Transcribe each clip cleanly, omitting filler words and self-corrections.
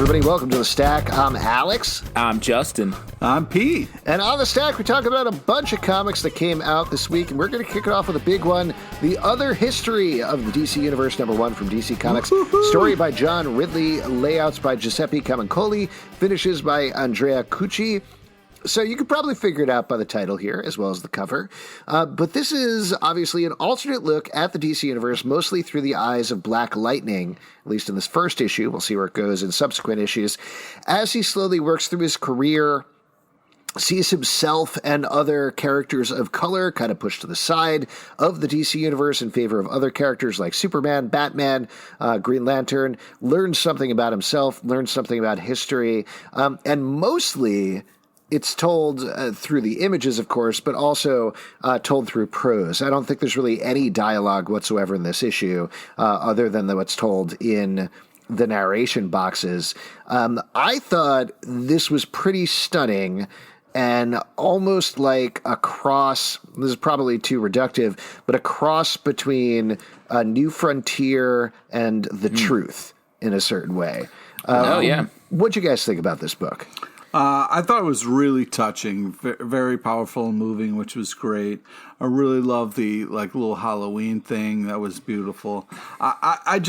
everybody. Welcome to The Stack. I'm Alex. I'm Justin. I'm Pete. And on The Stack, we talk about a bunch of comics that came out this week, and we're going to kick it off with a big one, The Other History of the DC Universe, #1 from DC Comics. Woo-hoo-hoo. Story by John Ridley, layouts by Giuseppe Camuncoli, finishes by Andrea Cucchi. So you could probably figure it out by the title here, as well as the cover. But this is obviously an alternate look at the DC Universe, mostly through the eyes of Black Lightning, at least in this first issue. We'll see where it goes in subsequent issues. As he slowly works through his career, sees himself and other characters of color kind of pushed to the side of the DC Universe in favor of other characters like Superman, Batman, Green Lantern, learns something about himself, learns something about history, and mostly it's told through the images, of course, but also told through prose. I don't think there's really any dialogue whatsoever in this issue other than what's told in the narration boxes. I thought this was pretty stunning and almost like a cross, this is probably too reductive, but a cross between a New Frontier and The Truth in a certain way. What'd you guys think about this book? I thought it was really touching, very powerful and moving, which was great. I really love the little Halloween thing. That was beautiful. I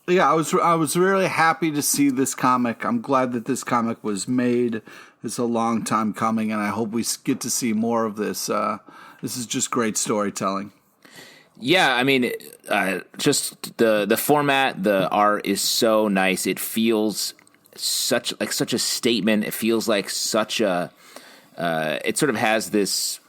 was really happy to see this comic. I'm glad that this comic was made. It's a long time coming, and I hope we get to see more of this. This is just great storytelling. Yeah, I mean, just the format, the art is so nice. It feels such a statement. It feels like such a it sort of has this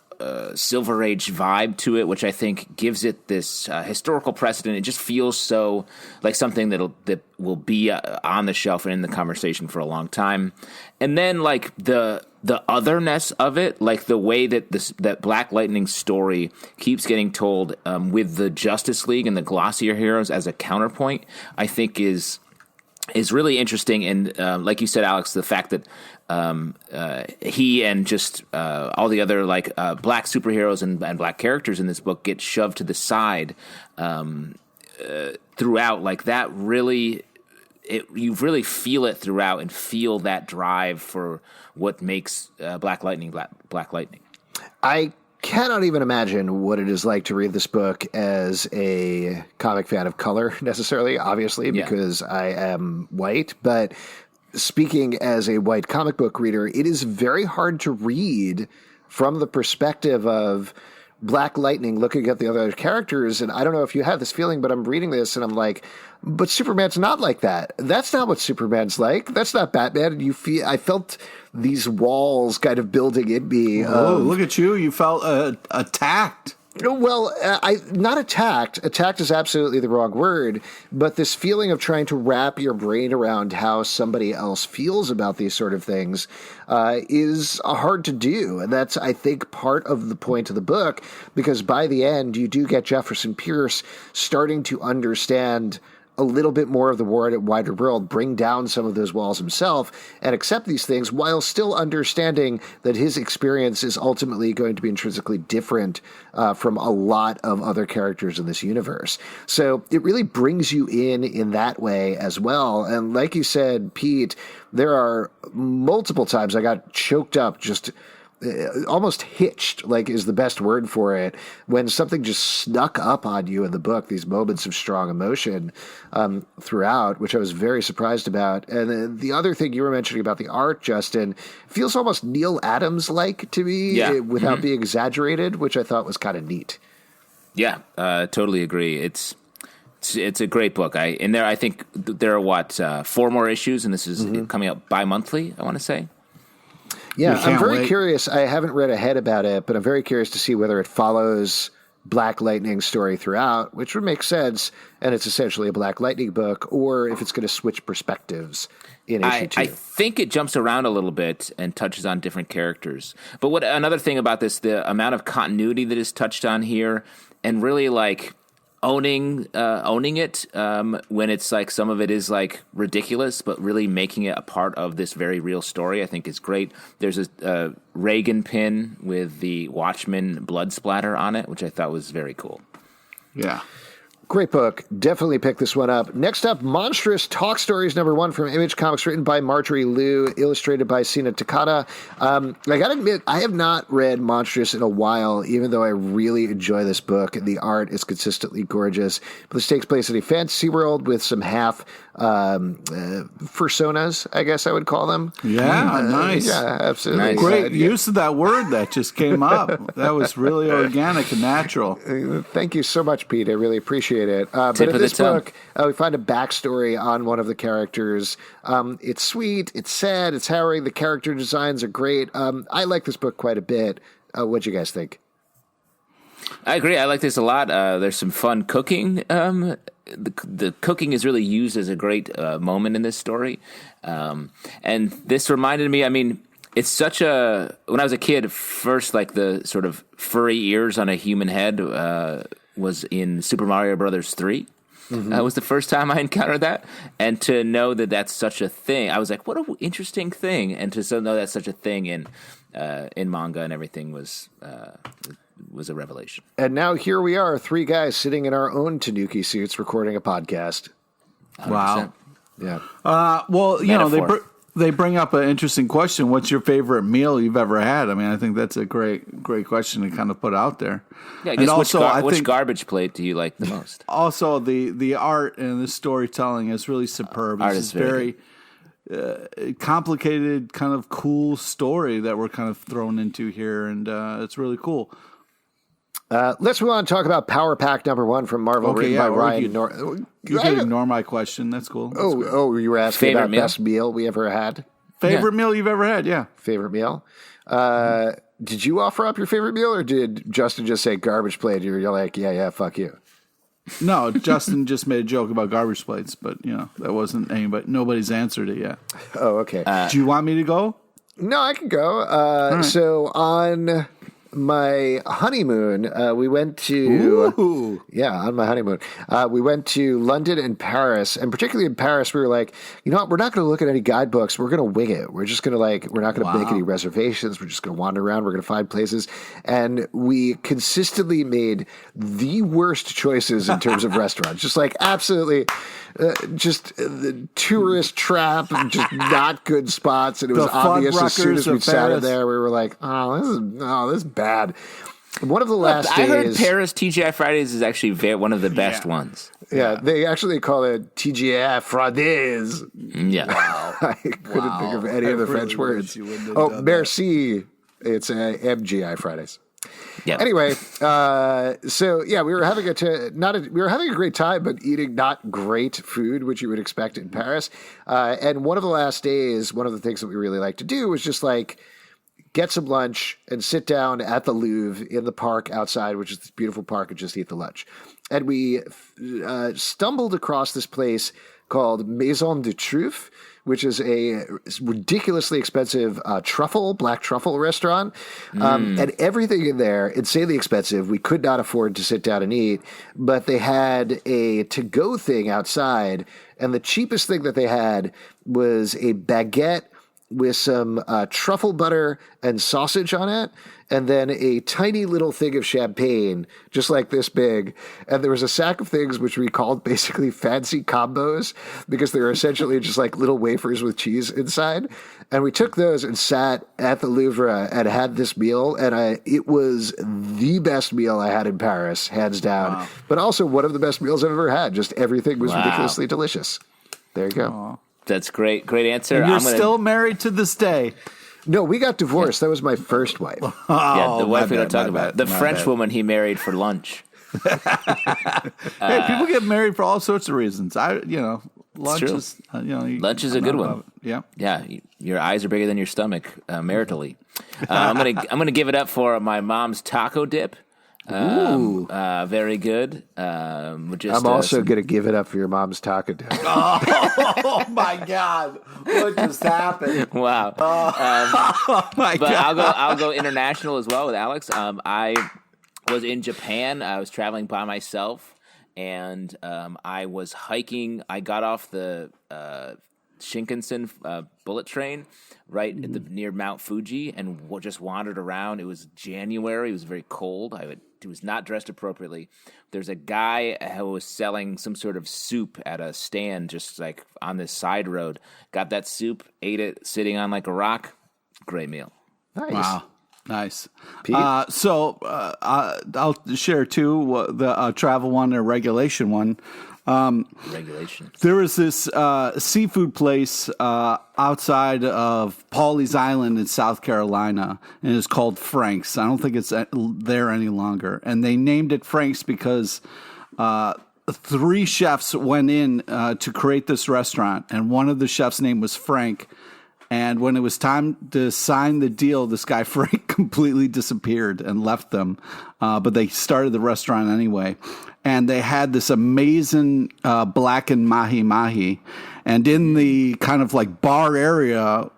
Silver Age vibe to it, which I think gives it this historical precedent. It just feels so like something that will be on the shelf and in the conversation for a long time. And then like the otherness of it, like the way that that Black Lightning story keeps getting told with the Justice League and the glossier heroes as a counterpoint, I think is really interesting. And like you said, Alex, the fact that he and just all the other black superheroes and black characters in this book get shoved to the side throughout, like that really, you really feel it throughout and feel that drive for what makes Black Lightning Black Lightning. I cannot even imagine what it is like to read this book as a comic fan of color necessarily, obviously, because I am white. But speaking as a white comic book reader, it is very hard to read from the perspective of Black Lightning looking at the other characters. And I don't know if you have this feeling, but I'm reading this and I'm like, but Superman's not like that. That's not what Superman's like. That's not Batman. And I felt these walls kind of building in me. Oh, look at you. You felt attacked. Well, not attacked. Attacked is absolutely the wrong word, but this feeling of trying to wrap your brain around how somebody else feels about these sort of things is hard to do. And that's, I think, part of the point of the book, because by the end, you do get Jefferson Pierce starting to understand a little bit more of the wider world, bring down some of those walls himself, and accept these things while still understanding that his experience is ultimately going to be intrinsically different from a lot of other characters in this universe. So it really brings you in that way as well. And like you said, Pete, there are multiple times I got choked up, just almost hitched, like is the best word for it, when something just snuck up on you in the book, these moments of strong emotion throughout, which I was very surprised about. And the other thing you were mentioning about the art, Justin, feels almost Neil Adams-like to me, without being exaggerated, which I thought was kind of neat. Yeah, totally agree. It's a great book. I think there are 4 more issues, and this is coming out bi-monthly, I want to say. Yeah, I'm very curious. I haven't read ahead about it, but I'm very curious to see whether it follows Black Lightning's story throughout, which would make sense, and it's essentially a Black Lightning book, or if it's going to switch perspectives in issue 2. I think it jumps around a little bit and touches on different characters. But another thing about this, the amount of continuity that is touched on here, and really owning it when it's like some of it is like ridiculous, but really making it a part of this very real story, I think is great. There's a Reagan pin with the Watchmen blood splatter on it, which I thought was very cool. Yeah. Great book. Definitely pick this one up. Next up, Monstress Talk Stories #1 from Image Comics, written by Marjorie Liu, illustrated by Sina Takeda. I gotta admit, I have not read Monstress in a while, even though I really enjoy this book. The art is consistently gorgeous. But this takes place in a fantasy world with some half personas, I guess I would call them. Yeah, nice. Yeah, absolutely. Nice. Great use of that word that just came up. That was really organic and natural. Thank you so much, Pete. I really appreciate it. But Tip in of the this tongue. book, we find a backstory on one of the characters. It's sweet, it's sad, it's harrowing. The character designs are great. I like this book quite a bit. What'd you guys think? I agree. I like this a lot. There's some fun cooking. The cooking is really used as a great moment in this story. And this reminded me, I mean, it's such a, when I was a kid, first, like the sort of furry ears on a human head was in Super Mario Brothers 3. Was the first time I encountered that. And to know that that's such a thing, I was like, what an interesting thing. And to know that's such a thing in manga and everything was a revelation. And now here we are, three guys sitting in our own Tanuki suits recording a podcast. 100%. Wow. Yeah. Well, you know, Metaphor. they bring up an interesting question. What's your favorite meal you've ever had? I mean, I think that's a great question to kind of put out there. Yeah, I And guess also, which garbage plate do you like the most? Also, the art and the storytelling is really superb. Art It's is very complicated, kind of cool story that we're kind of thrown into here, and it's really cool. Let's move on and talk about Power Pack #1 from Marvel, written by Ryan You can ignore my question. That's cool. That's good. You were asking Favorite about meal? best meal we ever had? Favorite meal you've ever had? Yeah. Favorite meal? Did you offer up your favorite meal, or did Justin just say garbage plate? You're like, yeah, fuck you. No, Justin just made a joke about garbage plates, but you know that wasn't anybody. Nobody's answered it yet. Oh, okay. Do you want me to go? No, I can go. Right. So on my honeymoon, we went to on my honeymoon, we went to London and Paris, and particularly in Paris, we were like, you know what, we're not going to look at any guidebooks. We're going to wing it. We're just going to we're not going to make any reservations. We're just going to wander around. We're going to find places, and we consistently made the worst choices in terms of restaurants. Just absolutely. Just the tourist trap, and just not good spots, and it was obvious as soon as we sat in there. We were like, "Oh, this is bad." One of the last days, I heard Paris TGI Fridays is actually one of the best ones. Yeah, they actually call it TGI Fridays. Yeah, wow. I couldn't think of any of the French words. Oh, merci. It's MGI Fridays. Yeah. Anyway, so yeah, we were having we were having a great time, but eating not great food, which you would expect in Paris. And one of the last days, one of the things that we really like to do was just get some lunch and sit down at the Louvre in the park outside, which is this beautiful park, and just eat the lunch. And we stumbled across this place called Maison de Truffe, which is a ridiculously expensive black truffle restaurant. And everything in there, insanely expensive. We could not afford to sit down and eat, but they had a to-go thing outside. And the cheapest thing that they had was a baguette with some truffle butter and sausage on it, and then a tiny little thing of champagne, just like this big. And there was a sack of things which we called basically fancy combos, because they were essentially just little wafers with cheese inside. And we took those and sat at the Louvre and had this meal, and it was the best meal I had in Paris, hands down. Wow. But also one of the best meals I've ever had. Just everything was ridiculously delicious. There you go. Aww. That's great. Great answer. And you're still married to this day. No, we got divorced. That was my first wife. The wife we don't talk about. The French woman he married for lunch. Hey, people get married for all sorts of reasons. Lunch is lunch is a good one. Yeah. Your eyes are bigger than your stomach, maritally. I'm gonna give it up for my mom's taco dip. Very good. I'm also going to give it up for your mom's taco dip. Oh my God! What just happened? Wow. Oh my God! I'll go international as well with Alex. I was in Japan. I was traveling by myself, and I was hiking. I got off the Shinkansen bullet train right at near Mount Fuji, and just wandered around. It was January. It was very cold. I not dressed appropriately. There's a guy who was selling some sort of soup at a stand just like on this side road. Got that soup, ate it sitting on like a rock. Great meal. Nice. Wow. Nice. Pete? I'll share two, the travel one and regulation one. Regulation. There was this seafood place outside of Pawleys Island in South Carolina, and it's called Frank's. I don't think it's there any longer. And they named it Frank's because 3 chefs went in to create this restaurant, and one of the chefs' name was Frank. And when it was time to sign the deal, this guy Frank completely disappeared and left them. But they started the restaurant anyway. And they had this amazing blackened mahi-mahi. And in the kind of like bar area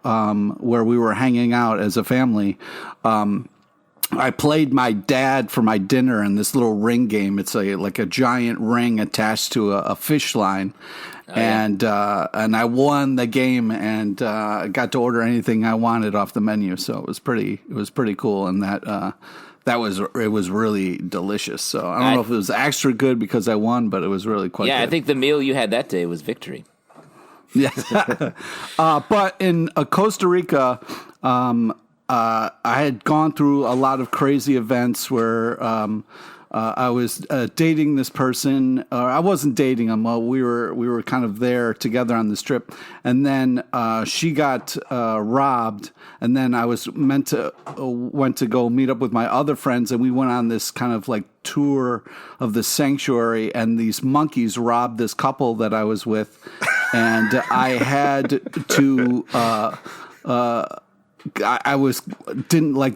where we were hanging out as a family, I played my dad for my dinner in this little ring game. It's like a giant ring attached to a fish line. And I won the game and got to order anything I wanted off the menu. So it was pretty cool. And it was really delicious. So I don't know if it was extra good because I won, but it was really quite good. I think the meal you had that day was victory. Yeah. But in Costa Rica, I had gone through a lot of crazy events where I was dating this person. I wasn't dating him. We were kind of there together on this trip, and then she got robbed. And then I was went to go meet up with my other friends, and we went on this kind of like tour of the sanctuary. And these monkeys robbed this couple that I was with, and I had to.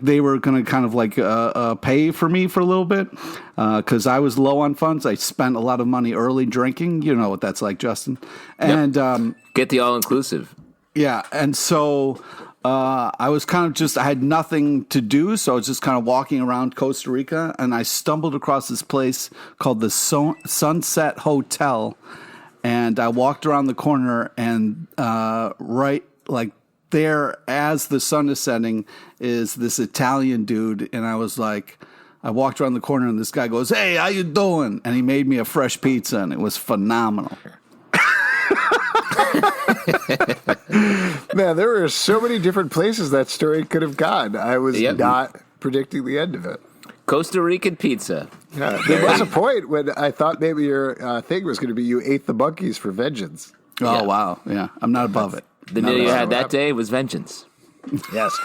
They were going to kind of like pay for me for a little bit because I was low on funds. I spent a lot of money early drinking. You know what that's like, Justin. And get the all-inclusive. Yeah. And so I was kind of I had nothing to do. So I was just kind of walking around Costa Rica, and I stumbled across this place called the Sunset Hotel. And I walked around the corner, and there, as the sun is setting, is this Italian dude, and I was like, I walked around the corner, and this guy goes, "Hey, how you doing?" And he made me a fresh pizza, and it was phenomenal. Man, there were so many different places that story could have gone. I was not predicting the end of it. Costa Rican pizza. Yeah, there was a point when I thought maybe your thing was going to be you ate the monkeys for vengeance. Oh, wow. Yeah, I'm not above it. The meal you had that day was vengeance. Yes.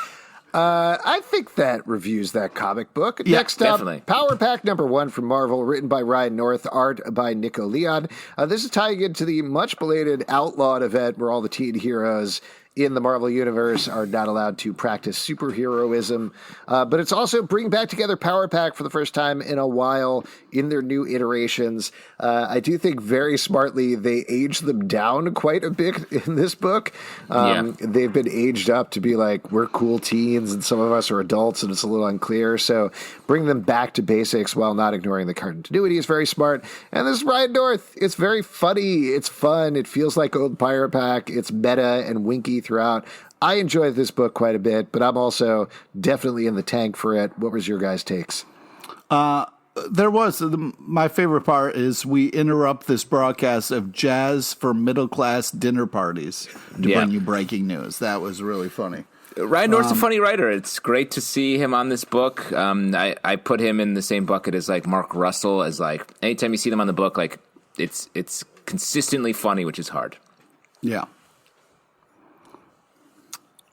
I think that reviews that comic book. Yeah, Next up, definitely. Power Pack number 1 from Marvel, written by Ryan North, art by Nico Leon. This is tying into the much-belated Outlawed event where all the teen heroes in the Marvel Universe are not allowed to practice superheroism. But it's also bringing back together Power Pack for the first time in a while in their new iterations. I do think very smartly they aged them down quite a bit in this book. They've been aged up to be like, we're cool teens and some of us are adults and it's a little unclear. So bring them back to basics while not ignoring the continuity is very smart. And this is Ryan North. It's very funny. It's fun. It feels like old Power Pack. It's meta and winky throughout. I enjoyed this book quite a bit, but I'm also definitely in the tank for it. What was your guys' takes? My favorite part is we interrupt this broadcast of jazz for middle-class dinner parties to bring you breaking news. That was really funny. Ryan North's a funny writer. It's great to see him on this book. I put him in the same bucket as like Mark Russell, as like anytime you see them on the book, like it's consistently funny, which is hard. Yeah.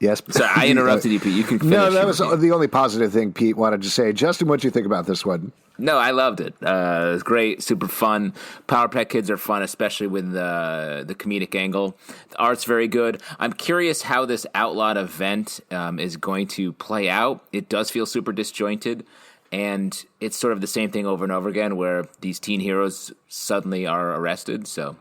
Yes. So I interrupted you, Pete. You can finish. No, that was the only positive thing Pete wanted to say. Justin, what do you think about this one? No, I loved it. It was great, super fun. Power Pack kids are fun, especially with the comedic angle. The art's very good. I'm curious how this Outlawed event is going to play out. It does feel super disjointed, and it's sort of the same thing over and over again where these teen heroes suddenly are arrested, so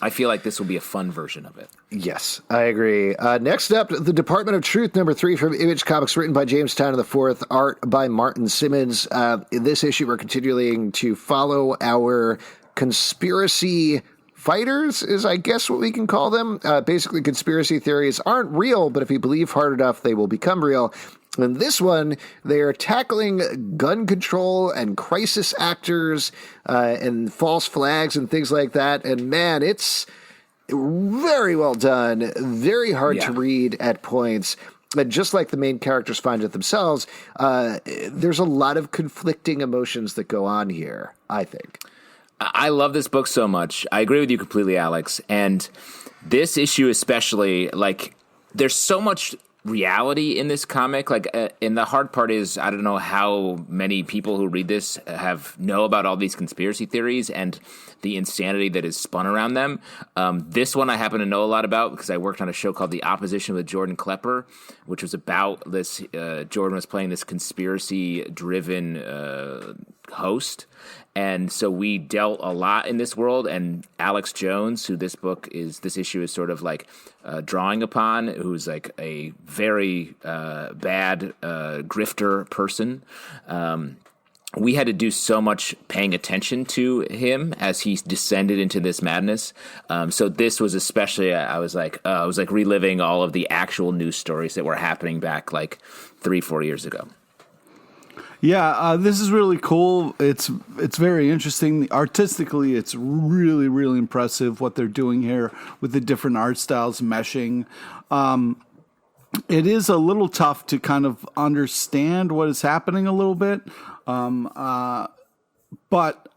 I feel like this will be a fun version of it. Yes, I agree. Next up, The Department of Truth, number 3 from Image Comics, written by James Tynion IV, art by Martin Simmonds. In this issue, we're continuing to follow our conspiracy fighters, is I guess what we can call them. Basically, conspiracy theories aren't real, but if you believe hard enough, they will become real. In this one, they are tackling gun control and crisis actors and false flags and things like that. And man, it's very well done, very hard to read at points. And just like the main characters find it themselves, there's a lot of conflicting emotions that go on here, I think. I love this book so much. I agree with you completely, Alex. And this issue especially, like, there's so much reality in this comic. Like, and the hard part is, I don't know how many people who read this know about all these conspiracy theories and the insanity that is spun around them. This one I happen to know a lot about because I worked on a show called The Opposition with Jordan Klepper, which was about this. Jordan was playing this conspiracy-driven host. And so we dealt a lot in this world, and Alex Jones, who this issue is sort of like drawing upon, who's like a very bad grifter person. We had to do so much paying attention to him as he descended into this madness. So this was especially, I was like reliving all of the actual news stories that were happening back like 3-4 years ago. Yeah, this is really cool. It's very interesting. Artistically, it's really, really impressive what they're doing here with the different art styles meshing. It is a little tough to kind of understand what is happening a little bit, but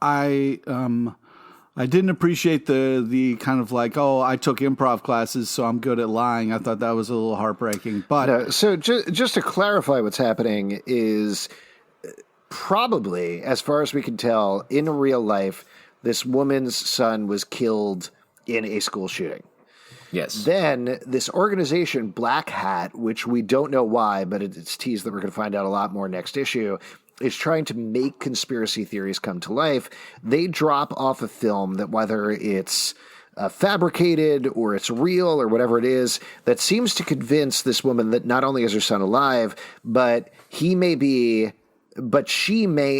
I didn't appreciate the kind of like, oh, I took improv classes, so I'm good at lying. I thought that was a little heartbreaking. But so just to clarify, what's happening is, probably, as far as we can tell, in real life, this woman's son was killed in a school shooting. Yes. Then this organization, Black Hat, which we don't know why, but it's teased that we're going to find out a lot more next issue, is trying to make conspiracy theories come to life. They drop off a film that, whether it's fabricated or it's real or whatever it is, that seems to convince this woman that not only is her son alive, but she may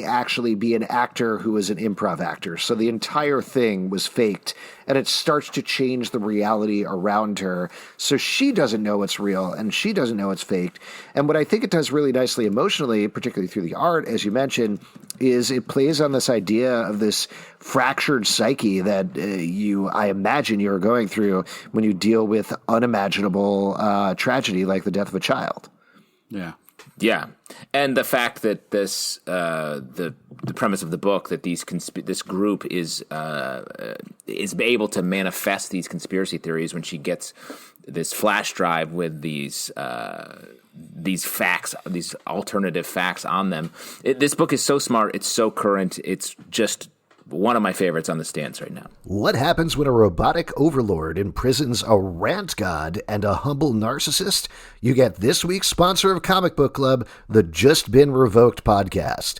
actually be an actor who is an improv actor. So the entire thing was faked, and it starts to change the reality around her. So she doesn't know it's real, and she doesn't know it's faked. And what I think it does really nicely emotionally, particularly through the art, as you mentioned, is it plays on this idea of this fractured psyche that I imagine you're going through when you deal with unimaginable tragedy like the death of a child. Yeah. Yeah, and the fact that this the premise of the book that this group is able to manifest these conspiracy theories when she gets this flash drive with these facts, these alternative facts on them. This book is so smart. It's so current. It's just one of my favorites on the stands right now. What happens when a robotic overlord imprisons a rant god and a humble narcissist? You get this week's sponsor of Comic Book Club, the Just Been Revoked podcast.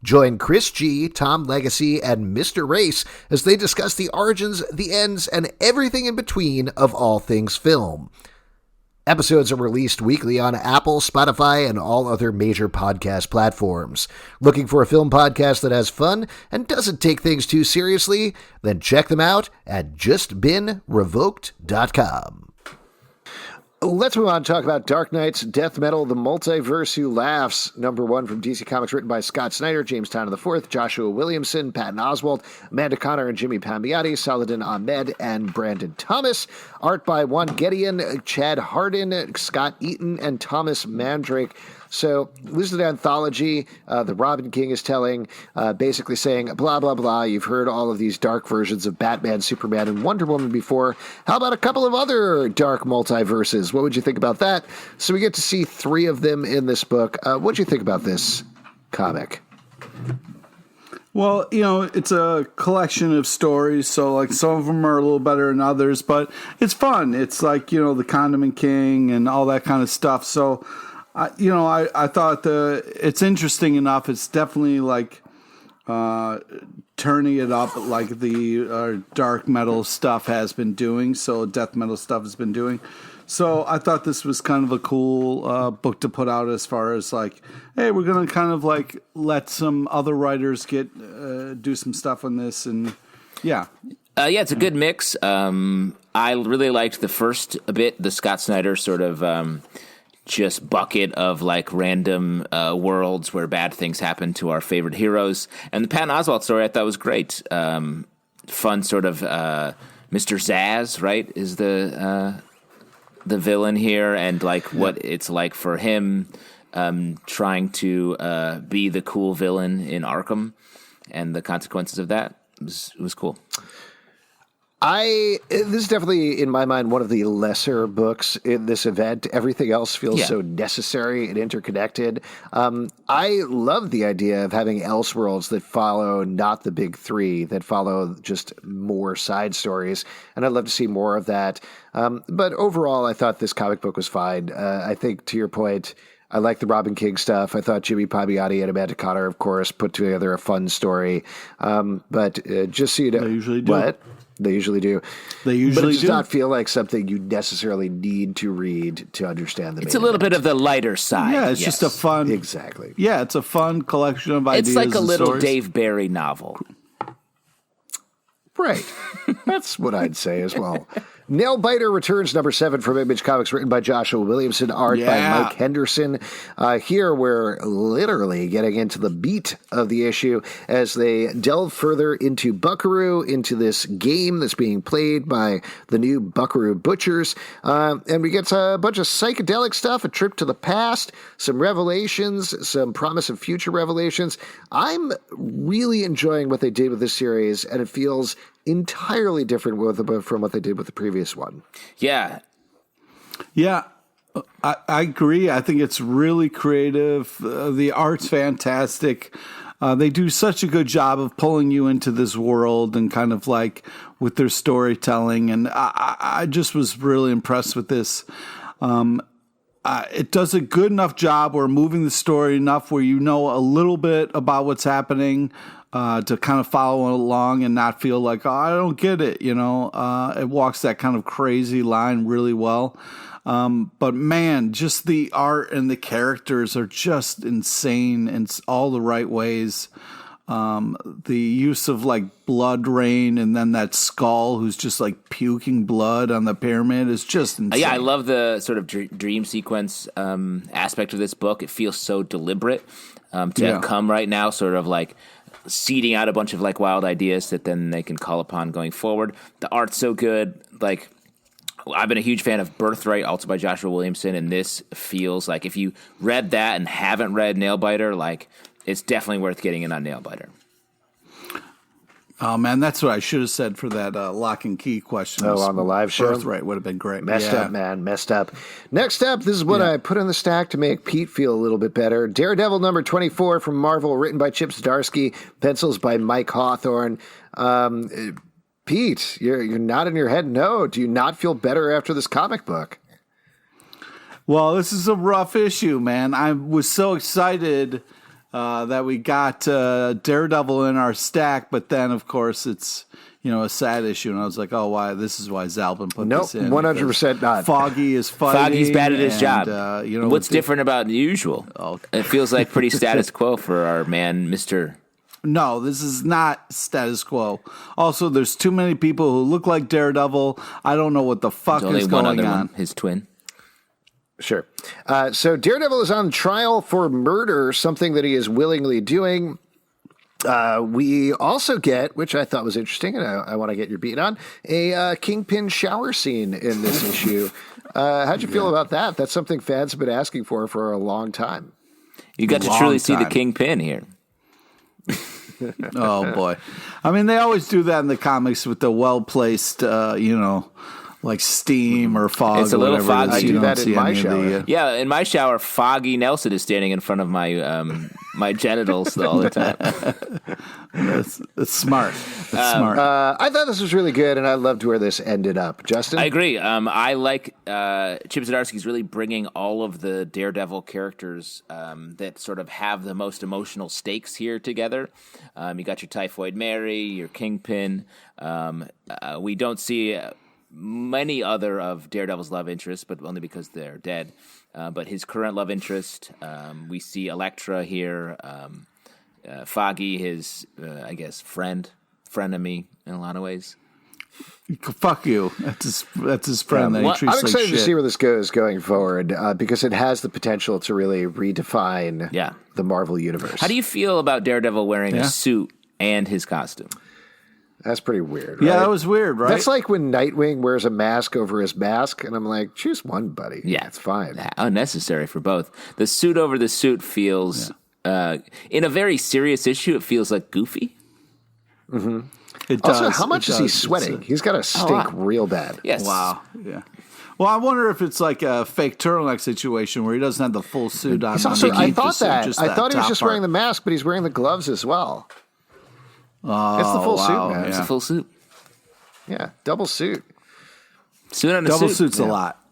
Join Chris G., Tom Legacy, and Mr. Race as they discuss the origins, the ends, and everything in between of all things film. Episodes are released weekly on Apple, Spotify, and all other major podcast platforms. Looking for a film podcast that has fun and doesn't take things too seriously? Then check them out at justbeenrevoked.com. Let's move on and talk about Dark Knight's Death Metal, The Multiverse Who Laughs, #1 from DC Comics, written by Scott Snyder, James Tynion IV, Joshua Williamson, Patton Oswalt, Amanda Connor and Jimmy Palmiotti, Saladin Ahmed, and Brandon Thomas. Art by Juan Gedeon, Chad Hardin, Scott Eaton, and Thomas Mandrake. So this is an anthology the Robin King is telling, basically saying, blah, blah, blah. You've heard all of these dark versions of Batman, Superman, and Wonder Woman before. How about a couple of other dark multiverses? What would you think about that? So we get to see 3 of them in this book. What do you think about this comic? Well, it's a collection of stories, so like some of them are a little better than others, but it's fun. It's like, the Condiment King and all that kind of stuff. So I thought it's interesting enough. It's definitely like turning it up like the dark metal stuff has been doing. So death metal stuff has been doing. So I thought this was kind of a cool book to put out as far as like, hey, we're going to kind of like let some other writers do some stuff on this. And yeah. Yeah, it's a good mix. I really liked the first bit, the Scott Snyder sort of just bucket of like random worlds where bad things happen to our favorite heroes. And the Patton Oswalt story I thought was great. Fun sort of Mr. Zaz, right, is the villain here, and like what it's like for him trying to be the cool villain in Arkham, and the consequences of that. It was cool. This is definitely, in my mind, one of the lesser books in this event. Everything else feels so necessary and interconnected. I love the idea of having Elseworlds that follow not the big three, that follow just more side stories, and I'd love to see more of that. But overall, I thought this comic book was fine. I think, to your point, I like the Robin King stuff. I thought Jimmy Palmiotti and Amanda Connor, of course, put together a fun story. But just so you know, they usually do. What? They usually do. They usually but it does do. not feel like something you necessarily need to read to understand the It's a little bit of the lighter side. Yeah, it's just a fun... Exactly. Yeah, it's a fun collection of ideas. It's like a little stories. Dave Barry novel. Right. That's what I'd say as well. Nailbiter Returns #7 from Image Comics, written by Joshua Williamson, art by Mike Henderson. Here we're literally getting into the beat of the issue as they delve further into Buckaroo, into this game that's being played by the new Buckaroo Butchers. And we get a bunch of psychedelic stuff, a trip to the past, some revelations, some promise of future revelations. I'm really enjoying what they did with this series, and it feels entirely different from what they did with the previous one. Yeah. Yeah, I agree. I think it's really creative. The art's fantastic. They do such a good job of pulling you into this world and kind of like with their storytelling. And I just was really impressed with this. It does a good enough job where moving the story enough where you know a little bit about what's happening to kind of follow along and not feel like, oh, I don't get it. You know, it walks that kind of crazy line really well. But man, just the art and the characters are just insane in all the right ways. The use of like blood rain and then that skull who's just like puking blood on the pyramid is just insane. Yeah, I love the sort of dream sequence aspect of this book. It feels so deliberate to come right now, sort of like seeding out a bunch of like wild ideas that then they can call upon going forward. The art's so good. Like, I've been a huge fan of Birthright, also by Joshua Williamson, and this feels like if you read that and haven't read Nailbiter, like it's definitely worth getting in on Nailbiter. Oh, man, that's what I should have said for that lock and key question. Oh, on the live show? Birthright would have been great. Messed up, man. Messed up. Next up, this is what I put on the stack to make Pete feel a little bit better. Daredevil number 24 from Marvel, written by Chip Zdarsky, pencils by Mike Hawthorne. Pete, you're nodding your head no. Do you not feel better after this comic book? Well, this is a rough issue, man. I was so excited that we got Daredevil in our stack, but then, of course, it's a sad issue, and I was like, oh, why? This is why Zalbin put this in. 100% not. Foggy is fighting. Foggy's bad at his job. What's the different about the usual? Oh. It feels like pretty status quo for our man, Mr. No, this is not status quo. Also, there's too many people who look like Daredevil. I don't know what the fuck There's is only one going other on. one, his twin. Sure. So Daredevil is on trial for murder, something that he is willingly doing. We also get, which I thought was interesting, and I want to get your beat on, a Kingpin shower scene in this issue. How'd you feel about that? That's something fans have been asking for a long time. You got to truly see the Kingpin here. Oh, boy. I mean, they always do that in the comics with the well-placed, like steam or fog. It's a little foggy. I do that in my shower. Yeah, in my shower, Foggy Nelson is standing in front of my my genitals all the time. It's smart. It's smart. I thought this was really good, and I loved where this ended up. Justin? I agree. I like Chip Zdarsky's really bringing all of the Daredevil characters that sort of have the most emotional stakes here together. You got your Typhoid Mary, your Kingpin. We don't see many other of Daredevil's love interests, but only because they're dead. But his current love interest, we see Elektra here, Foggy, his, I guess, frenemy in a lot of ways. Fuck you. That's his friend that he treats I'm excited like shit. to see where this goes going forward because it has the potential to really redefine the Marvel universe. How do you feel about Daredevil wearing a suit and his costume? That's pretty weird, Yeah, right? that was weird, right? That's like when Nightwing wears a mask over his mask, and I'm like, choose one, buddy. Yeah. It's fine. Unnecessary for both. The suit over the suit feels, in a very serious issue, it feels like goofy. Mm-hmm. It does. Also, how much is he sweating? He's got to stink real bad. Yes. Wow. Yeah. Well, I wonder if it's like a fake turtleneck situation where he doesn't have the full suit on. He's also, I thought that. I thought he was just part. wearing the mask, but he's wearing the gloves as well. It's the full suit, man. It's a full suit. Yeah, double suit. Suit on a Double suit. suit's a lot.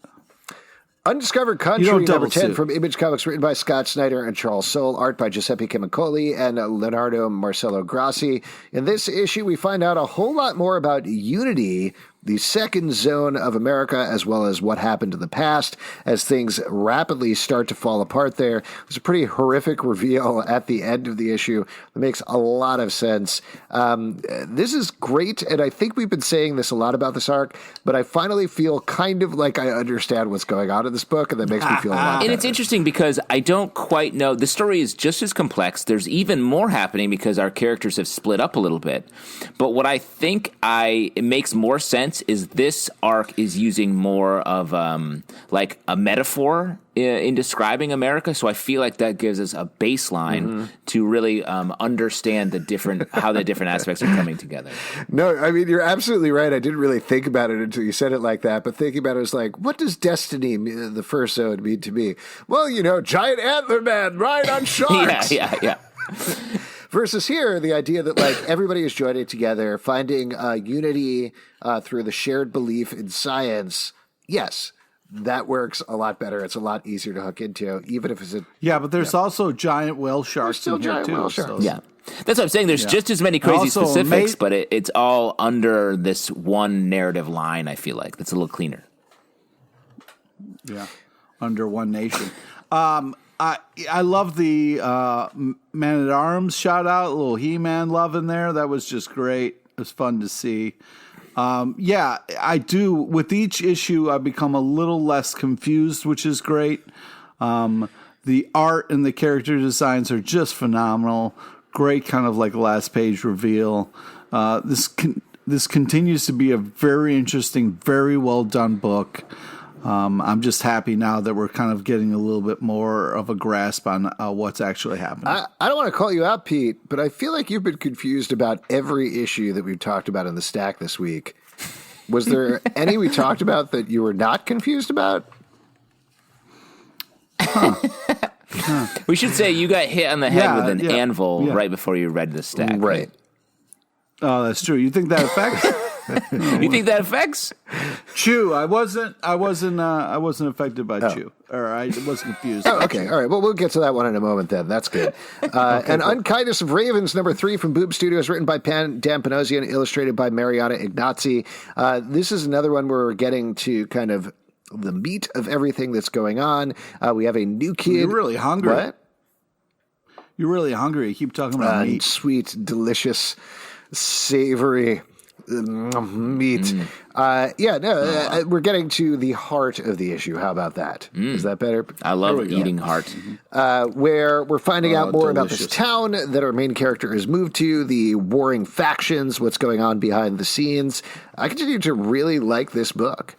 Undiscovered Country, double number 10 suit. from Image Comics, written by Scott Snyder and Charles Soule, art by Giuseppe Camuncoli and Leonardo Marcello Grassi. In this issue, we find out a whole lot more about Unity, the second zone of America, as well as what happened in the past as things rapidly start to fall apart there. There's a pretty horrific reveal at the end of the issue that makes a lot of sense. This is great, and I think we've been saying this a lot about this arc, but I finally feel kind of like I understand what's going on in this book, and that makes me feel a lot better. And it's interesting because I don't quite know. The story is just as complex. There's even more happening because our characters have split up a little bit. But what I think it makes more sense is this arc is using more of like a metaphor in describing America. So I feel like that gives us a baseline to really understand how the different aspects are coming together. No, I mean, you're absolutely right. I didn't really think about it until you said it like that. But thinking about it was like, what does destiny, the first zone, mean to me? Well, giant antler man, ride on sharks. Yeah. Versus here, the idea that like everybody is joining together, finding unity through the shared belief in science. Yes, that works a lot better. It's a lot easier to hook into, even if it's but there's also giant whale sharks still in here giant too. whale sharks. So. Yeah. That's what I'm saying. There's just as many crazy Also, specifics, but it's all under this one narrative line, I feel like. That's a little cleaner. Yeah, under one nation. I love the Man at Arms shout out, a little He-Man love in there. That was just great. It was fun to see. I do. With each issue, I become a little less confused, which is great. The art and the character designs are just phenomenal. Great kind of like last page reveal. This continues to be a very interesting, very well done book. I'm just happy now that we're kind of getting a little bit more of a grasp on what's actually happening. I don't want to call you out, Pete, but I feel like you've been confused about every issue that we've talked about in the stack this week. Was there any we talked about that you were not confused about? We should say you got hit on the head with an anvil right before you read the stack. Right. Oh, that's true. You think that affects? You think that affects? Chew. I wasn't affected by Chew. Or I wasn't confused. Oh, okay. All right. Well, we'll get to that one in a moment then. That's good. And cool. Unkindness of Ravens, number 3 from Boom Studios, written by Dan Panosian, illustrated by Mariana Ignazi. This is another one where we're getting to kind of the meat of everything that's going on. We have a new kid. You're really hungry. What? You're really hungry. You keep talking about meat. Sweet, delicious, savory meat. We're getting to the heart of the issue. How about that? Is that better? I love eating heart. Where we're finding out more about delicious. this town that our main character has moved to, the warring factions, what's going on behind the scenes. I continue to really like this book.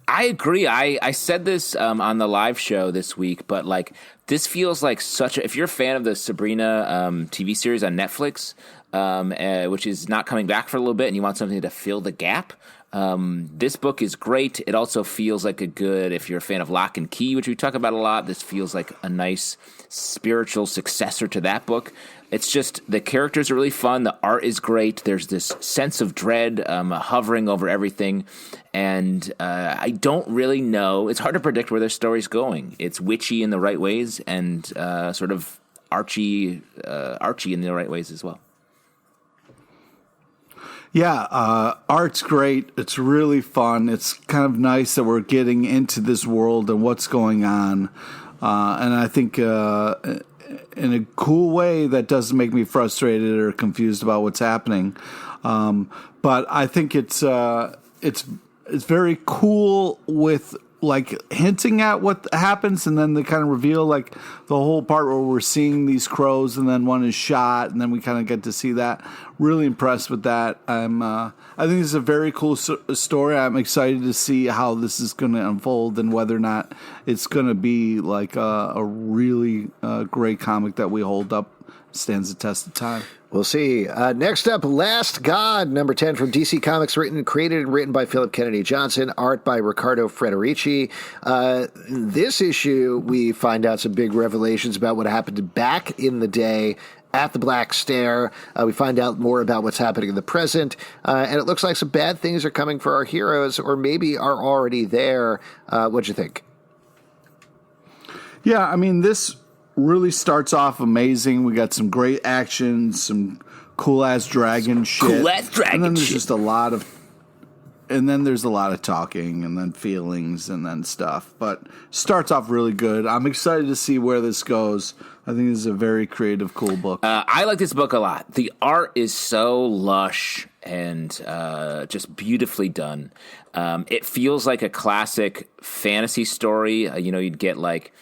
I agree. I said this on the live show this week, but like this feels like if you're a fan of the Sabrina TV series on Netflix, which is not coming back for a little bit, and you want something to fill the gap, this book is great. It also feels like if you're a fan of Lock and Key, which we talk about a lot, this feels like a nice spiritual successor to that book. It's just the characters are really fun. The art is great. There's this sense of dread hovering over everything. And I don't really know. It's hard to predict where their story's going. It's witchy in the right ways and sort of Archie in the right ways as well. Yeah, art's great. It's really fun. It's kind of nice that we're getting into this world and what's going on. And I think in a cool way that doesn't make me frustrated or confused about what's happening. But I think it's very cool with like hinting at what happens, and then they kind of reveal like the whole part where we're seeing these crows, and then one is shot, and then we kind of get to see that. Really impressed with that. I think this is a very cool story. I'm excited to see how this is going to unfold and whether or not it's going to be like a really great comic that we hold up, stands the test of time. We'll see. Next up, Last God, number 10 from DC Comics, created and written by Philip Kennedy Johnson, art by Riccardo Federici. This issue, we find out some big revelations about what happened back in the day at the Black Stair. We find out more about what's happening in the present, and it looks like some bad things are coming for our heroes, or maybe are already there. What'd you think? Yeah, I mean, this really starts off amazing. We got some great action, some cool-ass dragon shit. Cool-ass dragon and then there's shit. just a lot of... And then there's a lot of talking, and then feelings, and then stuff. But starts off really good. I'm excited to see where this goes. I think this is a very creative, cool book. I like this book a lot. The art is so lush and just beautifully done. It feels like a classic fantasy story. You'd get like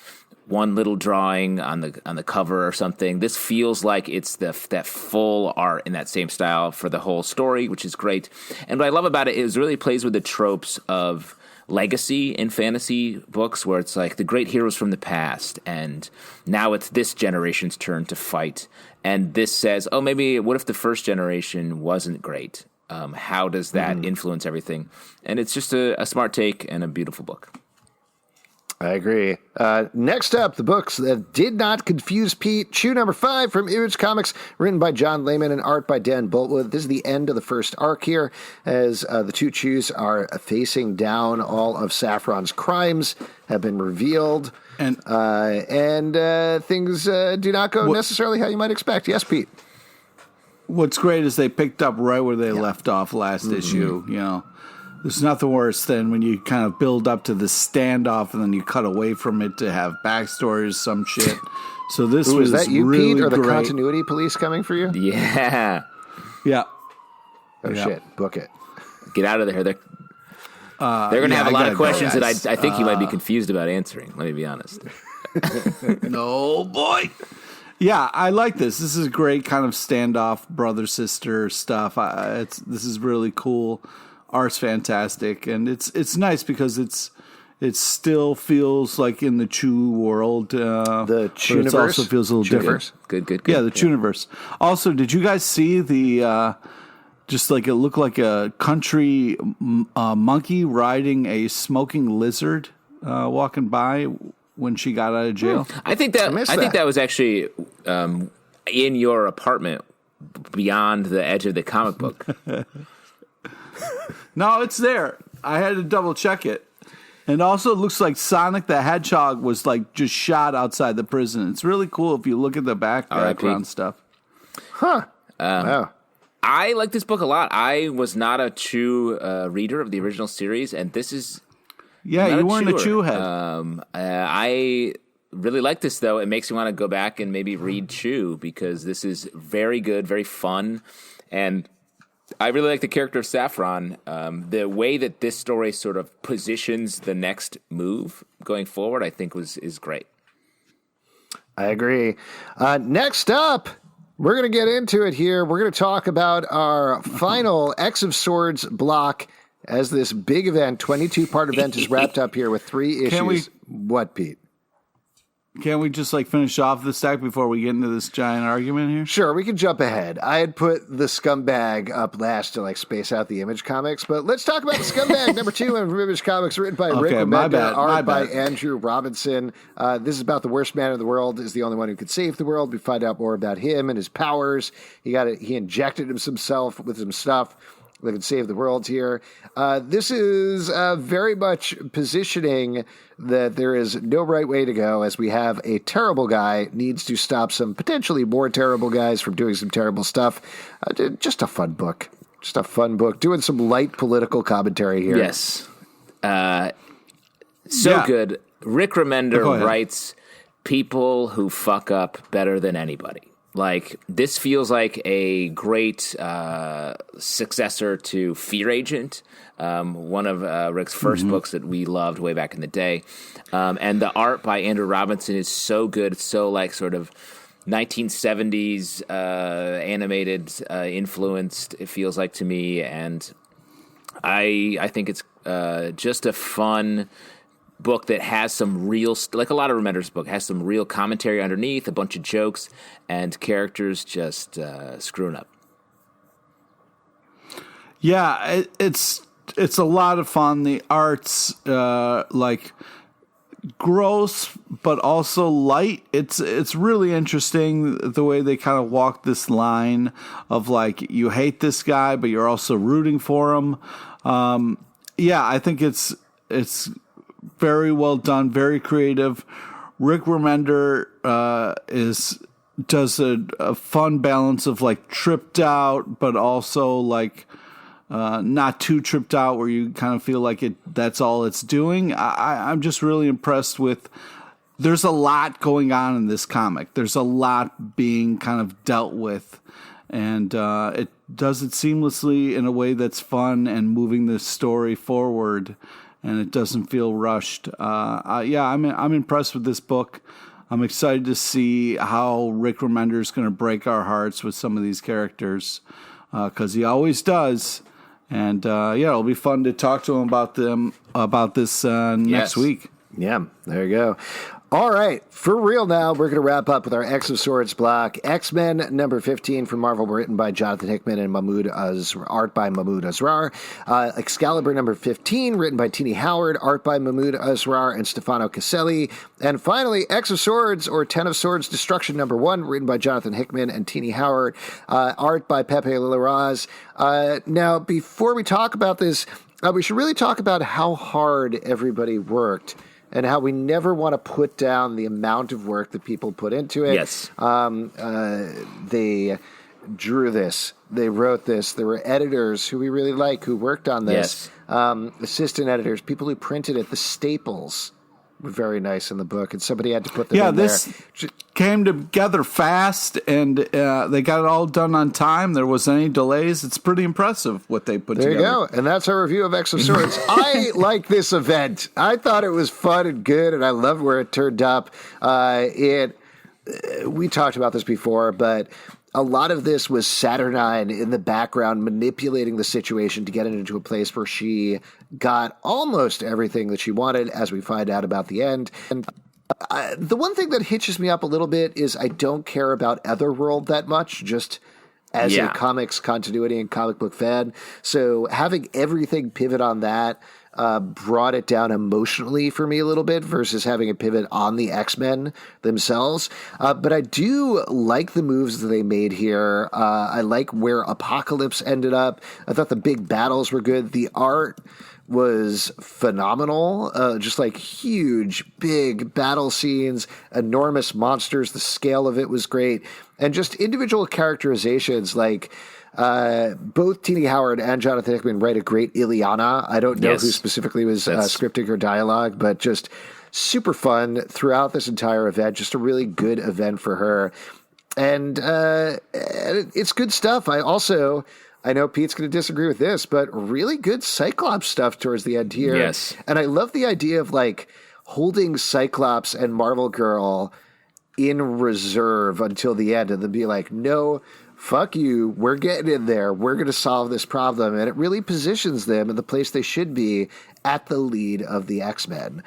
one little drawing on the cover or something. This feels like it's that full art in that same style for the whole story, which is great. And what I love about it is it really plays with the tropes of legacy in fantasy books, where it's like the great heroes from the past, and now it's this generation's turn to fight. And this says, oh, maybe what if the first generation wasn't great? How does that influence everything? And it's just a smart take and a beautiful book. I agree. Next up, the books that did not confuse Pete. Chew number 5 from Image Comics, written by John Layman and art by Dan Boltwood. This is the end of the first arc here, as the two Chews are facing down. All of Saffron's crimes have been revealed, and things do not go necessarily how you might expect. Yes, Pete? What's great is they picked up right where they left off last issue, There's nothing worse than when you kind of build up to the standoff and then you cut away from it to have backstories, some shit. So this was that you, really Pete, or the great. continuity police coming for you? Yeah. Yeah. Oh, shit. Book it. Get out of there. They're going to have a lot of questions guys. that I think you might be confused about answering. Let me be honest. No, boy. Yeah, I like this. This is great kind of standoff, brother-sister stuff. This is really cool. Art's fantastic, and it's nice because it still feels like in the Chew world. The Chew It also feels a little different. Good. Yeah, the Chew-niverse. Also, did you guys see the just like it looked like a country monkey riding a smoking lizard walking by when she got out of jail? I think that was actually in your apartment beyond the edge of the comic book. No, it's there. I had to double check it. And also it looks like Sonic the Hedgehog was like just shot outside the prison. It's really cool if you look at the background stuff. Huh. Wow. I like this book a lot. I was not a Chew reader of the original series, and this is you weren't a Chew head. I really like this, though. It makes me want to go back and maybe read Chew, because this is very good, very fun, and I really like the character of Saffron. The way that this story sort of positions the next move going forward, I think is great. I agree. Next up, we're going to get into it here. We're going to talk about our final X of Swords block as this big event, 22-part event is wrapped up here with 3 issues. What, Pete? Can't we just like finish off the stack before we get into this giant argument here? Sure, we can jump ahead. I had put the Scumbag up last to like space out the Image Comics, but let's talk about the Scumbag number 2 in Image Comics, written by Rick Remender, art by Andrew Robinson. This is about the worst man in the world is the only one who could save the world. We find out more about him and his powers. He injected himself with some stuff that could save the world here. This is very much positioning that there is no right way to go, as we have a terrible guy needs to stop some potentially more terrible guys from doing some terrible stuff. Just a fun book. Just a fun book. Doing some light political commentary here. Yes. Good. Rick Remender writes people who fuck up better than anybody. Like, this feels like a great successor to Fear Agent, one of Rick's first books that we loved way back in the day. And the art by Andrew Robinson is so good. It's so, like, sort of 1970s animated influenced, it feels like to me. And I think it's just a fun book that has some real, like a lot of Remender's book, has some real commentary underneath, a bunch of jokes, and characters just screwing up. Yeah, it's a lot of fun. The art's like gross, but also light. It's really interesting the way they kind of walk this line of like, you hate this guy, but you're also rooting for him. Yeah, I think it's very well done, very creative. Rick Remender does a fun balance of like tripped out, but also like not too tripped out where you kind of feel like that's all it's doing. I'm just really impressed with. There's a lot going on in this comic. There's a lot being kind of dealt with, and it does it seamlessly in a way that's fun and moving the story forward. And it doesn't feel rushed. I'm impressed with this book. I'm excited to see how Rick Remender is going to break our hearts with some of these characters, because he always does. And it'll be fun to talk to him about this next week. Yeah, there you go. All right, for real now, we're going to wrap up with our X of Swords block. X-Men number 15 from Marvel, written by Jonathan Hickman and art by Mahmoud Asrar. Excalibur number 15, written by Tini Howard, art by Mahmoud Asrar and Stefano Caselli. And finally, X of Swords, or Ten of Swords, Destruction number 1, written by Jonathan Hickman and Tini Howard, art by Pepe Larraz. Now, before we talk about this, we should really talk about how hard everybody worked, and how we never want to put down the amount of work that people put into it. Yes. They drew this. They wrote this. There were editors who we really like who worked on this. Yes. Assistant editors, people who printed it. The staples were very nice in the book, and somebody had to put them in this there. Came together fast, and they got it all done on time. There wasn't any delays. It's pretty impressive what they put together. There you go, and that's our review of X of Swords. I like this event. I thought it was fun and good, and I loved where it turned up. We talked about this before, but a lot of this was Saturnine in the background manipulating the situation to get it into a place where she got almost everything that she wanted, as we find out about the end. And the one thing that hitches me up a little bit is I don't care about Otherworld that much, just as a comics continuity and comic book fan. So having everything pivot on that brought it down emotionally for me a little bit versus having a pivot on the X-Men themselves. But I do like the moves that they made here. I like where Apocalypse ended up. I thought the big battles were good. The art was phenomenal. Just like huge, big battle scenes, enormous monsters. The scale of it was great. And just individual characterizations, like both Tini Howard and Jonathan Hickman write a great Ileana. I don't know who specifically was scripting her dialogue, but just super fun throughout this entire event. Just a really good event for her. And it's good stuff. I know Pete's going to disagree with this, but really good Cyclops stuff towards the end here. Yes. And I love the idea of like holding Cyclops and Marvel Girl in reserve until the end and then be like, no, fuck you, we're getting in there, we're going to solve this problem. And it really positions them in the place they should be at the lead of the X-Men.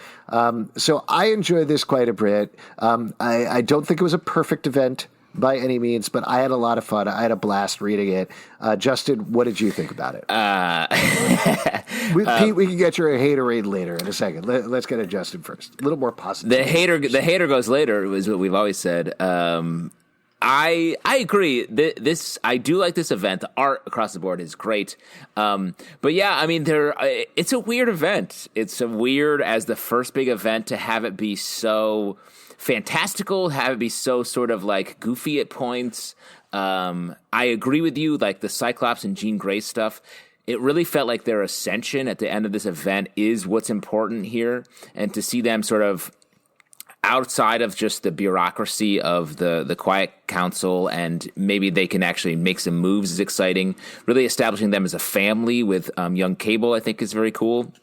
So I enjoyed this quite a bit. I don't think it was a perfect event by any means, but I had a lot of fun. I had a blast reading it. Justin, what did you think about it? Pete, we can get your haterade later in a second. Let's get to Justin first. A little more positive. The hater goes later is what we've always said. I agree. I do like this event. The art across the board is great. But yeah, I mean, it's a weird event. It's a weird as the first big event to have it be so fantastical, have it be so sort of like goofy at points. I agree with you, like the Cyclops and Jean Grey stuff. It really felt like their ascension at the end of this event is what's important here. And to see them sort of outside of just the bureaucracy of the Quiet Council, and maybe they can actually make some moves is exciting. Really establishing them as a family with young Cable, I think, is very cool.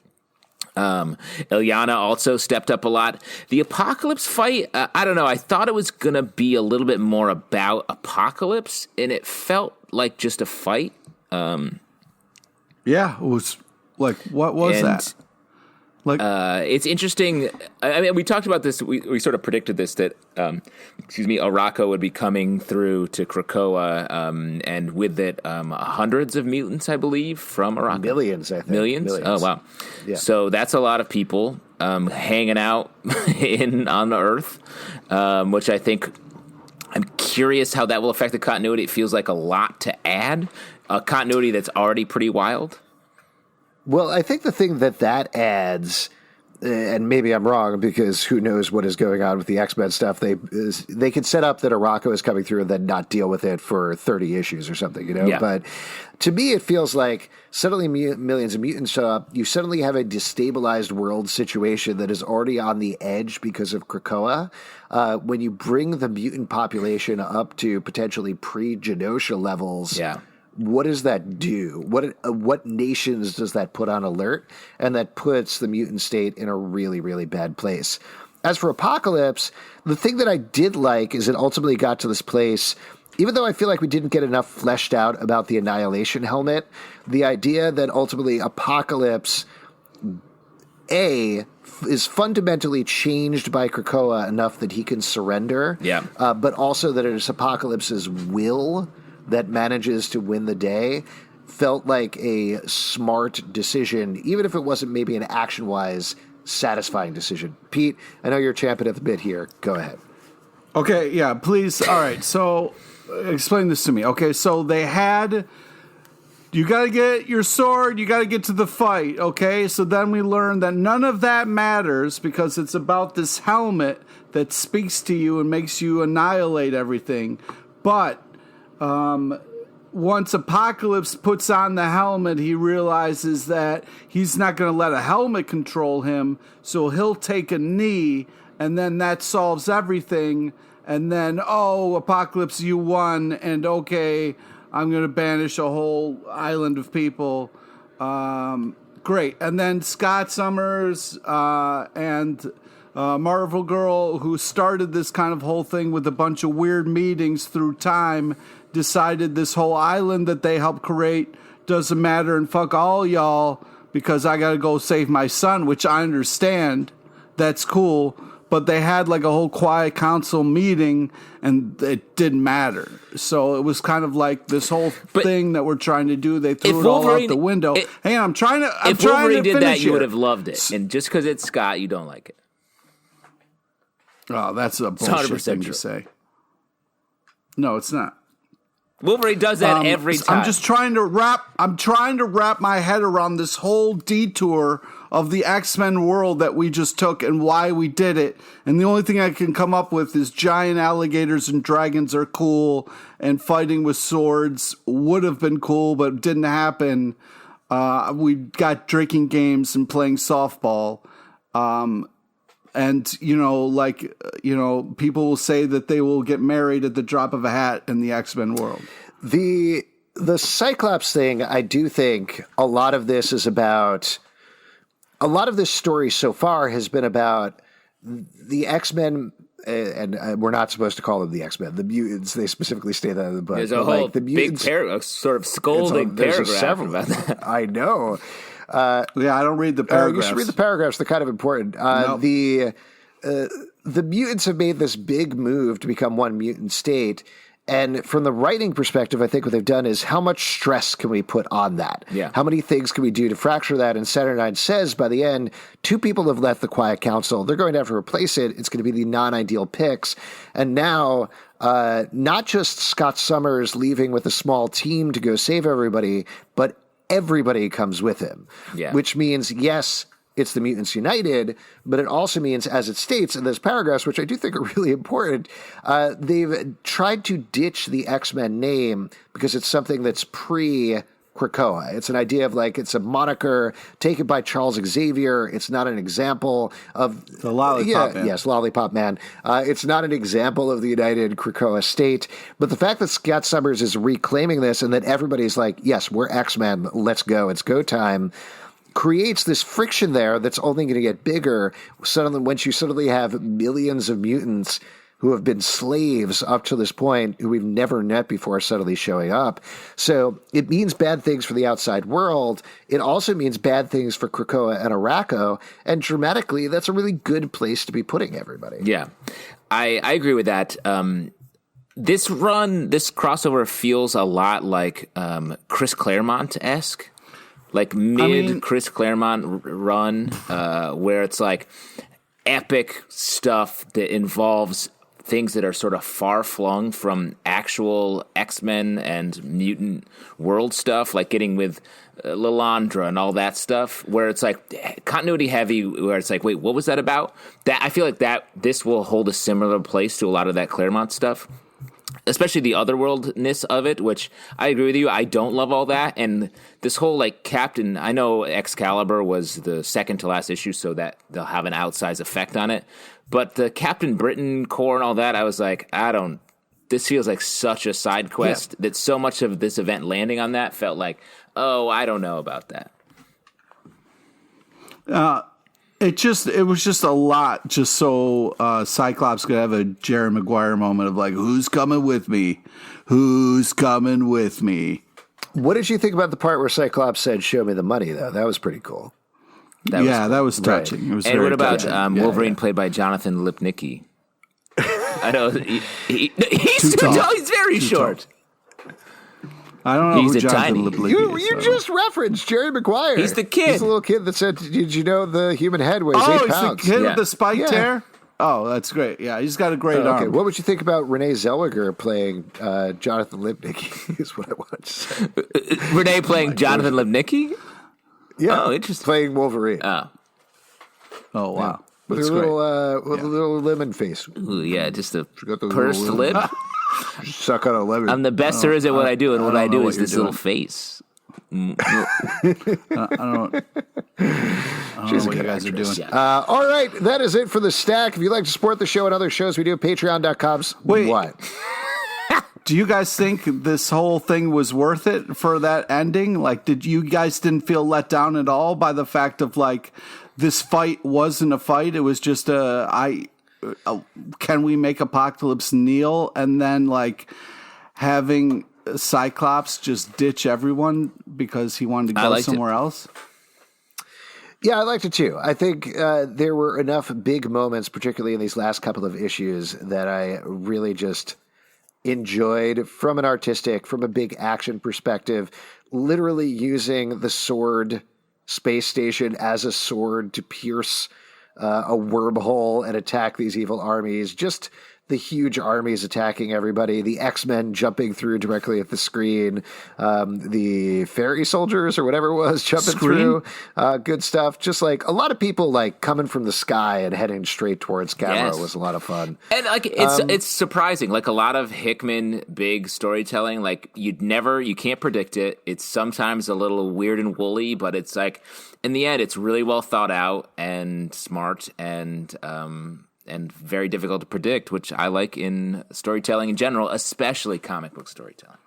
Ilyana also stepped up a lot. The Apocalypse fight, I don't know. I thought it was going to be a little bit more about Apocalypse, and it felt like just a fight. Yeah, it was like, what was that? Like, it's interesting. I mean, we talked about this. We sort of predicted this, that, Arakko would be coming through to Krakoa, and with it, hundreds of mutants, I believe, from Arakko. Millions, I think. Millions? Oh, wow. Yeah. So that's a lot of people hanging out on the Earth, which I think, I'm curious how that will affect the continuity. It feels like a lot to add. A continuity that's already pretty wild. Well, I think the thing that adds, and maybe I'm wrong because who knows what is going on with the X-Men stuff, they could set up that Arakko is coming through and then not deal with it for 30 issues or something, Yeah. But to me, it feels like suddenly millions of mutants show up. You suddenly have a destabilized world situation that is already on the edge because of Krakoa. When you bring the mutant population up to potentially pre-Genosha levels, what does that do? What nations does that put on alert? And that puts the mutant state in a really, really bad place. As for Apocalypse, the thing that I did like is it ultimately got to this place, even though I feel like we didn't get enough fleshed out about the Annihilation helmet, the idea that ultimately Apocalypse, is fundamentally changed by Krakoa enough that he can surrender, but also that it is Apocalypse's will that manages to win the day, felt like a smart decision, even if it wasn't maybe an action-wise satisfying decision. Pete, I know you're champing at the bit here. Go ahead. Okay, yeah, please. All right, so explain this to me. Okay, so they had, you got to get your sword, you got to get to the fight, okay? So then we learned that none of that matters because it's about this helmet that speaks to you and makes you annihilate everything. But once Apocalypse puts on the helmet, he realizes that he's not going to let a helmet control him, so he'll take a knee, and then that solves everything. And then, Apocalypse, you won, and okay, I'm going to banish a whole island of people. Great. And then Scott Summers and Marvel Girl, who started this kind of whole thing with a bunch of weird meetings through time, decided this whole island that they helped create doesn't matter and fuck all y'all because I got to go save my son, which I understand. That's cool. But they had like a whole Quiet Council meeting and it didn't matter. So it was kind of like this whole thing that we're trying to do. They threw it all out the window. Hey, I'm trying to If Wolverine did that, here. You would have loved it. And just because it's Scott, you don't like it. Oh, that's a bullshit thing to say. No, it's not. Wolverine does that every time. I'm trying to wrap my head around this whole detour of the X-Men world that we just took and why we did it. And the only thing I can come up with is giant alligators and dragons are cool and fighting with swords would have been cool, but didn't happen. We got drinking games and playing softball. And, people will say that they will get married at the drop of a hat in the X-Men world. The Cyclops thing, I do think a lot of this story so far has been about the X-Men, and we're not supposed to call them the X-Men, the mutants. They specifically state that in the book. There's a whole big sort of scolding paragraph about that. I know. I don't read the paragraphs. You should read the paragraphs. They're kind of important. Nope. The mutants have made this big move to become one mutant state. And from the writing perspective, I think what they've done is how much stress can we put on that? Yeah. How many things can we do to fracture that? And Saturday Night says by the end, 2 people have left the Quiet Council. They're going to have to replace it. It's going to be the non-ideal picks. And now, not just Scott Summers leaving with a small team to go save everybody, but everybody comes with him. Yeah. Which means, yes, it's the Mutants United, but it also means, as it states in those paragraphs, which I do think are really important, they've tried to ditch the X-Men name because it's something that's Krakoa. It's an idea of like it's a moniker taken by Charles Xavier. It's not an example of the Lollipop Man. Yes, Lollipop Man. It's not an example of the United Krakoa state. But the fact that Scott Summers is reclaiming this and that everybody's like, yes, we're X-Men. Let's go. It's go time. Creates this friction there that's only going to get bigger. Suddenly, once you suddenly have millions of mutants who have been slaves up to this point, who we've never met before, suddenly showing up. So it means bad things for the outside world. It also means bad things for Krakoa and Arakko. And dramatically, that's a really good place to be putting everybody. Yeah, I agree with that. This crossover feels a lot like Chris Claremont-esque. Like Chris Claremont run, where it's like epic stuff that involves things that are sort of far-flung from actual X-Men and mutant world stuff, like getting with Lilandra and all that stuff, where it's like continuity heavy, where it's like, wait, what was that about? That I feel like this will hold a similar place to a lot of that Claremont stuff, especially the otherworldness of it, which I agree with you. I don't love all that. And this whole like Captain, I know Excalibur was the second to last issue, so that they'll have an outsized effect on it. But the Captain Britain Corps and all that, I was like, this feels like such a side quest that so much of this event landing on that felt like, oh, I don't know about that. It was just a lot, just so Cyclops could have a Jerry Maguire moment of like, who's coming with me? Who's coming with me? What did you think about the part where Cyclops said, show me the money, though? That was pretty cool. That was touching. Right. It was. And what about touching. Wolverine played by Jonathan Lipnicki? I know he's very short. I don't know he's who a Jonathan tiny. Lipnicki You is. just referenced Jerry Maguire. He's the kid. He's the little kid that said, did you know the human head weighs 8 pounds? He's the kid with the spiked hair? Oh, that's great. Yeah, he's got a great arm. Okay, what would you think about Renee Zellweger playing Jonathan Lipnicki is what I wanted to say. Renee playing Jonathan Lipnicki? Yeah. Oh, interesting. Playing Wolverine. Oh, wow. Yeah. With That's her little lemon face. ooh, yeah, just a got those pursed little lip. Suck on a lemon. I'm the best there is at what I do, and what I do is this doing. little face. I don't know what you guys are doing. Yeah. All right, that is it for the stack. If you'd like to support the show and other shows we do, patreon.com. Wait. What? Do you guys think this whole thing was worth it for that ending? Like, did you guys didn't feel let down at all by the fact of like this fight wasn't a fight? It was just can we make Apocalypse kneel, and then like having Cyclops just ditch everyone because he wanted to go somewhere else? Yeah, I liked it too. I think there were enough big moments, particularly in these last couple of issues, that I really just enjoyed from an artistic, from a big action perspective, literally using the sword space station as a sword to pierce a wormhole and attack these evil armies. Just the huge armies attacking everybody, the X-Men jumping through directly at the screen, the fairy soldiers or whatever it was jumping through, good stuff. Just like a lot of people like coming from the sky and heading straight towards camera was a lot of fun. And like it's surprising. Like a lot of Hickman big storytelling, like you can't predict it. It's sometimes a little weird and woolly, but it's like in the end, it's really well thought out and smart and very difficult to predict, which I like in storytelling in general, especially comic book storytelling.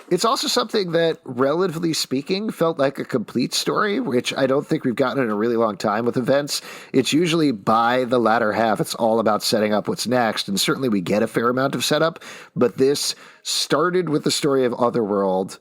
It's also something that, relatively speaking, felt like a complete story, which I don't think we've gotten in a really long time with events. It's usually by the latter half, it's all about setting up what's next, and certainly we get a fair amount of setup, but this started with the story of Otherworld,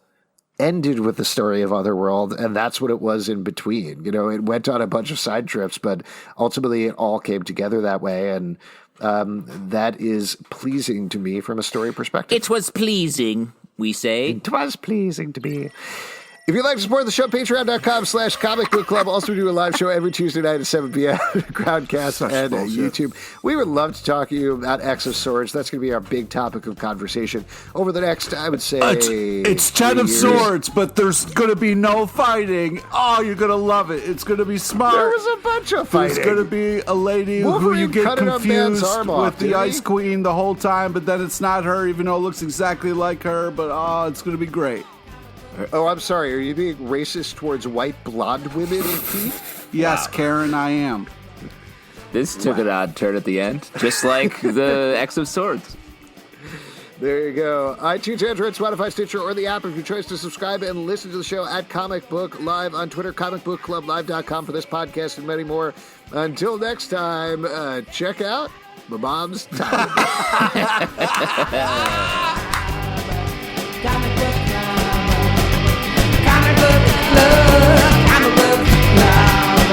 ended with the story of Otherworld, and that's what it was in between. You know, it went on a bunch of side trips, but ultimately it all came together that way, and that is pleasing to me from a story perspective. It was pleasing, we say. It was pleasing to me. If you'd like to support the show, patreon.com/Comic Book Club. Also, we do a live show every Tuesday night at 7 p.m. Crowdcast and YouTube. We would love to talk to you about X of Swords. That's going to be our big topic of conversation over the next, I would say, it's 10 of Swords, but there's going to be no fighting. Oh, you're going to love it. It's going to be smart. There was a bunch of fighting. There's going to be a lady who you get confused with the Ice Queen the whole time, but then it's not her, even though it looks exactly like her. But it's going to be great. Oh, I'm sorry. Are you being racist towards white blonde women, Pete? Yes, Karen, I am. This took an odd turn at the end, just like the X of Swords. There you go. iTunes, Android, Spotify, Stitcher, or the app of your choice to subscribe and listen to the show at Comic Book Live on Twitter, comicbookclublive.com for this podcast and many more. Until next time, check out my mom's time. Comic Book Club.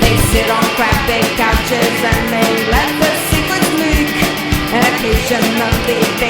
They sit on crappy couches and they let the secrets leak. And occasionally they